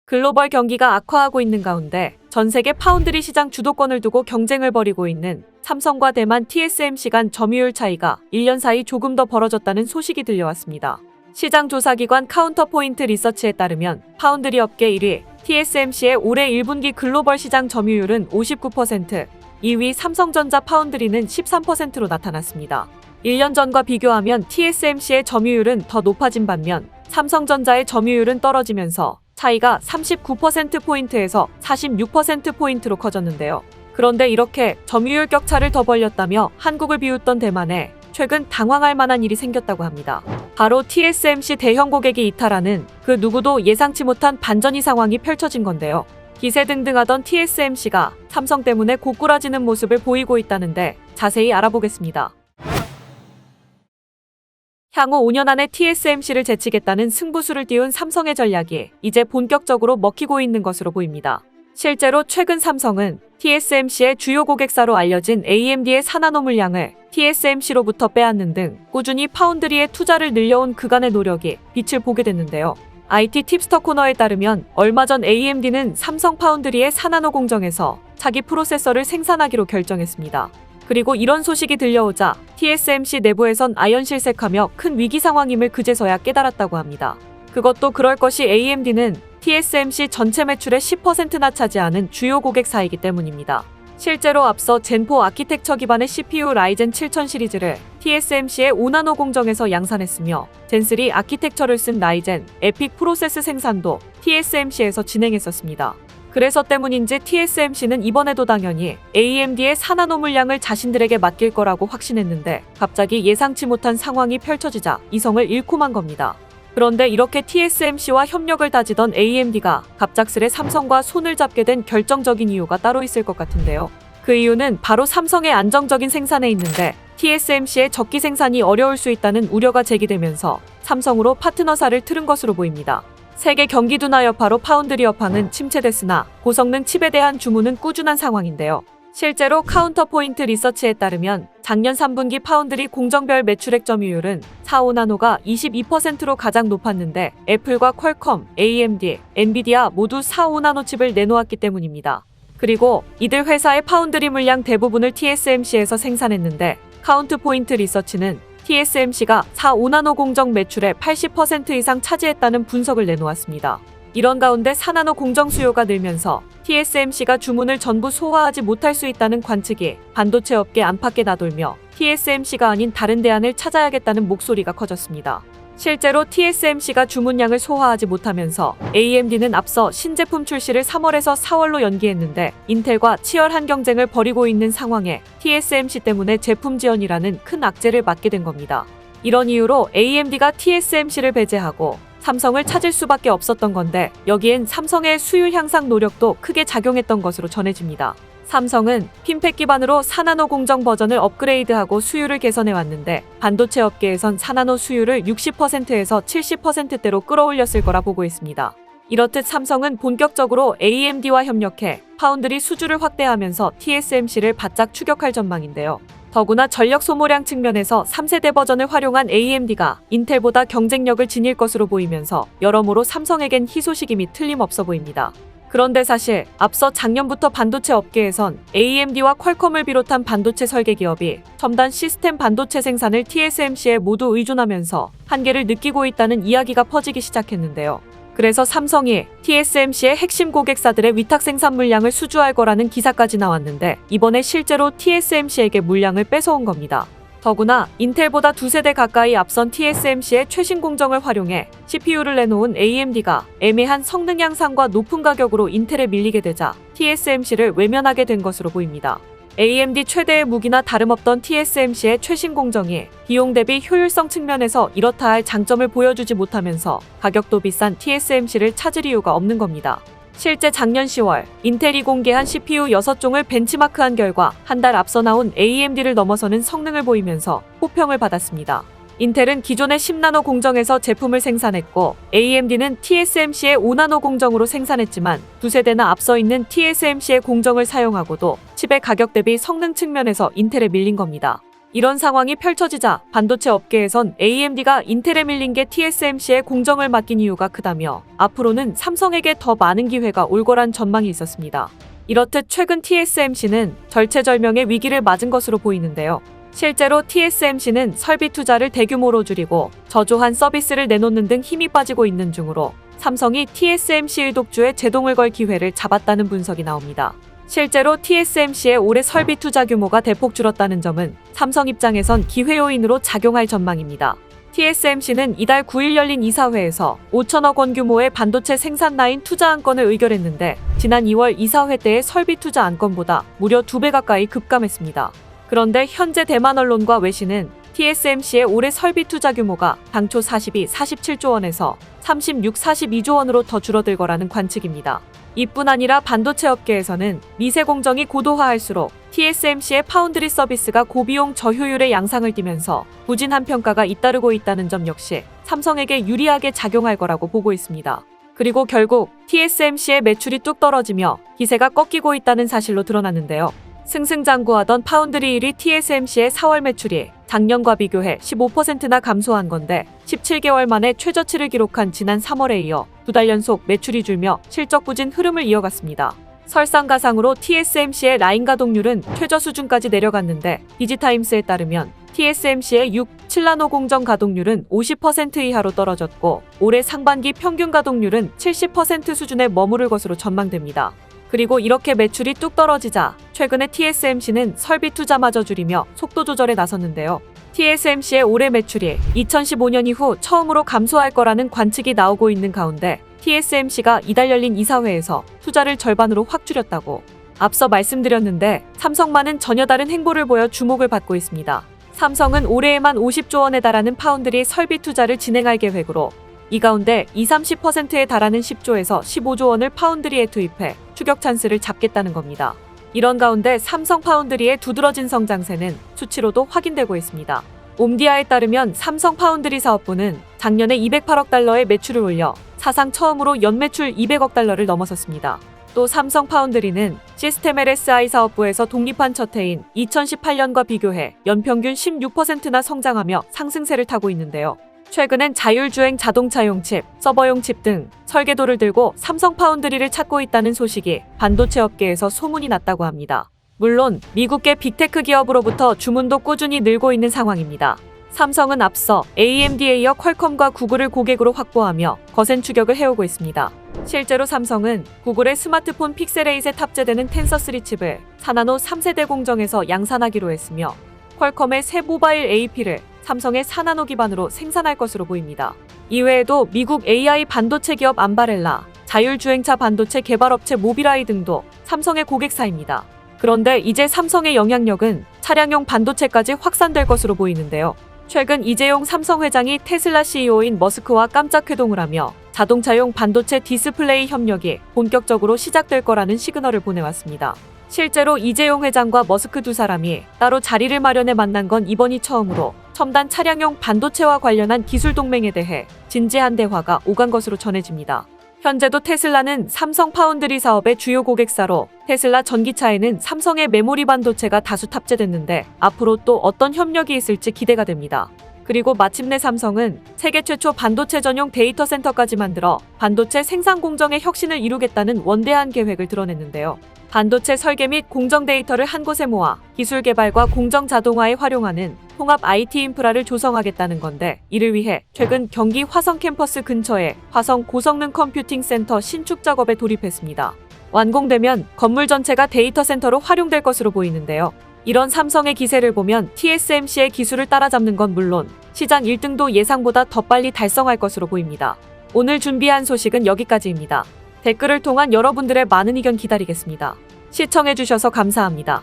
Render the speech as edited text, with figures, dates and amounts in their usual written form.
글로벌 경기가 악화하고 있는 가운데 전 세계 파운드리 시장 주도권을 두고 경쟁을 벌이고 있는 삼성과 대만 TSMC 간 점유율 차이가 1년 사이 조금 더 벌어졌다는 소식이 들려왔습니다. 시장 조사기관 카운터포인트 리서치에 따르면 파운드리 업계 1위 TSMC의 올해 1분기 글로벌 시장 점유율은 59%, 2위 삼성전자 파운드리는 13%로 나타났습니다. 1년 전과 비교하면 TSMC의 점유율은 더 높아진 반면 삼성전자의 점유율은 떨어지면서 차이가 39%포인트에서 46%포인트로 커졌는데요. 그런데 이렇게 점유율 격차를 더 벌렸다며 한국을 비웃던 대만에 최근 당황할 만한 일이 생겼다고 합니다. 바로 TSMC 대형 고객이 이탈하는 그 누구도 예상치 못한 반전이 상황이 펼쳐진 건데요. 기세등등하던 TSMC가 삼성 때문에 고꾸라지는 모습을 보이고 있다는데 자세히 알아보겠습니다. 향후 5년 안에 TSMC를 제치겠다는 승부수를 띄운 삼성의 전략이 이제 본격적으로 먹히고 있는 것으로 보입니다. 실제로 최근 삼성은 TSMC의 주요 고객사로 알려진 AMD의 4나노 물량을 TSMC로부터 빼앗는 등 꾸준히 파운드리에 투자를 늘려온 그간의 노력이 빛을 보게 됐는데요. IT 팁스터 코너에 따르면 얼마 전 AMD는 삼성 파운드리의 4나노 공정에서 차기 프로세서를 생산하기로 결정했습니다. 그리고 이런 소식이 들려오자 TSMC 내부에선 아연실색하며 큰 위기 상황임을 그제서야 깨달았다고 합니다. 그것도 그럴 것이 AMD는 TSMC 전체 매출의 10%나 차지하는 주요 고객사이기 때문입니다. 실제로 앞서 젠4 아키텍처 기반의 CPU 라이젠 7000 시리즈를 TSMC의 5나노 공정에서 양산했으며 젠3 아키텍처를 쓴 라이젠 에픽 프로세스 생산도 TSMC에서 진행했었습니다. 그래서 때문인지 TSMC는 이번에도 당연히 AMD의 4나노 물량을 자신들에게 맡길 거라고 확신했는데 갑자기 예상치 못한 상황이 펼쳐지자 이성을 잃고 만 겁니다. 그런데 이렇게 TSMC와 협력을 다지던 AMD가 갑작스레 삼성과 손을 잡게 된 결정적인 이유가 따로 있을 것 같은데요. 그 이유는 바로 삼성의 안정적인 생산에 있는데 TSMC의 적기 생산이 어려울 수 있다는 우려가 제기되면서 삼성으로 파트너사를 틀은 것으로 보입니다. 세계 경기 둔화 여파로 파운드리 업황은 침체됐으나 고성능 칩에 대한 주문은 꾸준한 상황인데요. 실제로 카운터포인트 리서치에 따르면 작년 3분기 파운드리 공정별 매출액 점유율은 4, 5나노가 22%로 가장 높았는데 애플과 퀄컴, AMD, 엔비디아 모두 4, 5나노 칩을 내놓았기 때문입니다. 그리고 이들 회사의 파운드리 물량 대부분을 TSMC에서 생산했는데 카운트포인트 리서치는 TSMC가 4, 5나노 공정 매출의 80% 이상 차지했다는 분석을 내놓았습니다. 이런 가운데 4나노 공정 수요가 늘면서 TSMC가 주문을 전부 소화하지 못할 수 있다는 관측이 반도체 업계 안팎에 나돌며 TSMC가 아닌 다른 대안을 찾아야겠다는 목소리가 커졌습니다. 실제로 TSMC가 주문량을 소화하지 못하면서 AMD는 앞서 신제품 출시를 3월에서 4월로 연기했는데 인텔과 치열한 경쟁을 벌이고 있는 상황에 TSMC 때문에 제품 지연이라는 큰 악재를 맞게 된 겁니다. 이런 이유로 AMD가 TSMC를 배제하고 삼성을 찾을 수밖에 없었던 건데 여기엔 삼성의 수율 향상 노력도 크게 작용했던 것으로 전해집니다. 삼성은 핀팩 기반으로 4나노 공정 버전을 업그레이드하고 수율을 개선해왔는데 반도체 업계에선 4나노 수율을 60%에서 70%대로 끌어올렸을 거라 보고 있습니다. 이렇듯 삼성은 본격적으로 AMD와 협력해 파운드리 수주를 확대하면서 TSMC를 바짝 추격할 전망인데요. 더구나 전력 소모량 측면에서 3세대 버전을 활용한 AMD가 인텔보다 경쟁력을 지닐 것으로 보이면서 여러모로 삼성에겐 희소식임이 틀림없어 보입니다. 그런데 사실 앞서 작년부터 반도체 업계에선 AMD와 퀄컴을 비롯한 반도체 설계 기업이 첨단 시스템 반도체 생산을 TSMC에 모두 의존하면서 한계를 느끼고 있다는 이야기가 퍼지기 시작했는데요. 그래서 삼성이 TSMC의 핵심 고객사들의 위탁 생산 물량을 수주할 거라는 기사까지 나왔는데 이번에 실제로 TSMC에게 물량을 뺏어온 겁니다. 더구나 인텔보다 2세대 가까이 앞선 TSMC의 최신 공정을 활용해 CPU를 내놓은 AMD가 애매한 성능 향상과 높은 가격으로 인텔에 밀리게 되자 TSMC를 외면하게 된 것으로 보입니다. AMD 최대의 무기나 다름없던 TSMC의 최신 공정이 비용 대비 효율성 측면에서 이렇다 할 장점을 보여주지 못하면서 가격도 비싼 TSMC를 찾을 이유가 없는 겁니다. 실제 작년 10월 인텔이 공개한 CPU 6종을 벤치마크한 결과 한 달 앞서 나온 AMD를 넘어서는 성능을 보이면서 호평을 받았습니다. 인텔은 기존의 10나노 공정에서 제품을 생산했고 AMD는 TSMC의 5나노 공정으로 생산했지만 2세대나 앞서 있는 TSMC의 공정을 사용하고도 칩의 가격 대비 성능 측면에서 인텔에 밀린 겁니다. 이런 상황이 펼쳐지자 반도체 업계에선 AMD가 인텔에 밀린 게 TSMC에 공정을 맡긴 이유가 크다며 앞으로는 삼성에게 더 많은 기회가 올 거란 전망이 있었습니다. 이렇듯 최근 TSMC는 절체절명의 위기를 맞은 것으로 보이는데요. 실제로 TSMC는 설비 투자를 대규모로 줄이고 저조한 서비스를 내놓는 등 힘이 빠지고 있는 중으로 삼성이 TSMC의 독주에 제동을 걸 기회를 잡았다는 분석이 나옵니다. 실제로 TSMC의 올해 설비 투자 규모가 대폭 줄었다는 점은 삼성 입장에선 기회 요인으로 작용할 전망입니다. TSMC는 이달 9일 열린 이사회에서 5천억 원 규모의 반도체 생산 라인 투자 안건을 의결했는데 지난 2월 이사회 때의 설비 투자 안건보다 무려 2배 가까이 급감했습니다. 그런데 현재 대만 언론과 외신은 TSMC의 올해 설비 투자 규모가 당초 47조 원에서 42조 원으로 더 줄어들 거라는 관측입니다. 이뿐 아니라 반도체 업계에서는 미세 공정이 고도화할수록 TSMC의 파운드리 서비스가 고비용 저효율의 양상을 띠면서 부진한 평가가 잇따르고 있다는 점 역시 삼성에게 유리하게 작용할 거라고 보고 있습니다. 그리고 결국 TSMC의 매출이 뚝 떨어지며 기세가 꺾이고 있다는 사실로 드러났는데요. 승승장구하던 파운드리 1위 TSMC의 4월 매출이 작년과 비교해 15%나 감소한 건데 17개월 만에 최저치를 기록한 지난 3월에 이어 2달 연속 매출이 줄며 실적 부진 흐름을 이어갔습니다. 설상가상으로 TSMC의 라인 가동률은 최저 수준까지 내려갔는데 디지타임스에 따르면 TSMC의 6, 7나노 공정 가동률은 50% 이하로 떨어졌고 올해 상반기 평균 가동률은 70% 수준에 머무를 것으로 전망됩니다. 그리고 이렇게 매출이 뚝 떨어지자 최근에 TSMC는 설비 투자마저 줄이며 속도 조절에 나섰는데요. TSMC의 올해 매출이 2015년 이후 처음으로 감소할 거라는 관측이 나오고 있는 가운데 TSMC가 이달 열린 이사회에서 투자를 절반으로 확 줄였다고 앞서 말씀드렸는데 삼성만은 전혀 다른 행보를 보여 주목을 받고 있습니다. 삼성은 올해에만 50조 원에 달하는 파운드리 설비 투자를 진행할 계획으로 이 가운데 20-30%에 달하는 10조에서 15조 원을 파운드리에 투입해 추격 찬스를 잡겠다는 겁니다. 이런 가운데 삼성 파운드리의 두드러진 성장세는 수치로도 확인되고 있습니다. 옴디아에 따르면 삼성 파운드리 사업부는 작년에 208억 달러의 매출을 올려 사상 처음으로 연매출 200억 달러를 넘어섰습니다. 또 삼성 파운드리는 시스템 LSI 사업부에서 독립한 첫 해인 2018년과 비교해 연평균 16%나 성장하며 상승세를 타고 있는데요. 최근엔 자율주행 자동차용 칩, 서버용 칩 등 설계도를 들고 삼성 파운드리를 찾고 있다는 소식이 반도체 업계에서 소문이 났다고 합니다. 물론 미국계 빅테크 기업으로부터 주문도 꾸준히 늘고 있는 상황입니다. 삼성은 앞서 AMD에 이어 퀄컴과 구글을 고객으로 확보하며 거센 추격을 해오고 있습니다. 실제로 삼성은 구글의 스마트폰 픽셀8에 탑재되는 텐서3 칩을 4나노 3세대 공정에서 양산하기로 했으며 퀄컴의 새 모바일 AP를 삼성의 4나노 기반으로 생산할 것으로 보입니다. 이외에도 미국 AI 반도체 기업 암바렐라, 자율주행차 반도체 개발업체 모비라이 등도 삼성의 고객사입니다. 그런데 이제 삼성의 영향력은 차량용 반도체까지 확산될 것으로 보이는데요. 최근 이재용 삼성 회장이 테슬라 CEO인 머스크와 깜짝 회동을 하며 자동차용 반도체 디스플레이 협력이 본격적으로 시작될 거라는 시그널을 보내왔습니다. 실제로 이재용 회장과 머스크 두 사람이 따로 자리를 마련해 만난 건 이번이 처음으로 첨단 차량용 반도체와 관련한 기술 동맹에 대해 진지한 대화가 오간 것으로 전해집니다. 현재도 테슬라는 삼성 파운드리 사업의 주요 고객사로 테슬라 전기차에는 삼성의 메모리 반도체가 다수 탑재됐는데 앞으로 또 어떤 협력이 있을지 기대가 됩니다. 그리고 마침내 삼성은 세계 최초 반도체 전용 데이터 센터까지 만들어 반도체 생산 공정의 혁신을 이루겠다는 원대한 계획을 드러냈는데요. 반도체 설계 및 공정 데이터를 한 곳에 모아 기술 개발과 공정 자동화에 활용하는 통합 IT 인프라를 조성하겠다는 건데 이를 위해 최근 경기 화성 캠퍼스 근처에 화성 고성능 컴퓨팅 센터 신축 작업에 돌입했습니다. 완공되면 건물 전체가 데이터 센터로 활용될 것으로 보이는데요. 이런 삼성의 기세를 보면 TSMC의 기술을 따라잡는 건 물론 시장 1등도 예상보다 더 빨리 달성할 것으로 보입니다. 오늘 준비한 소식은 여기까지입니다. 댓글을 통한 여러분들의 많은 의견 기다리겠습니다. 시청해주셔서 감사합니다.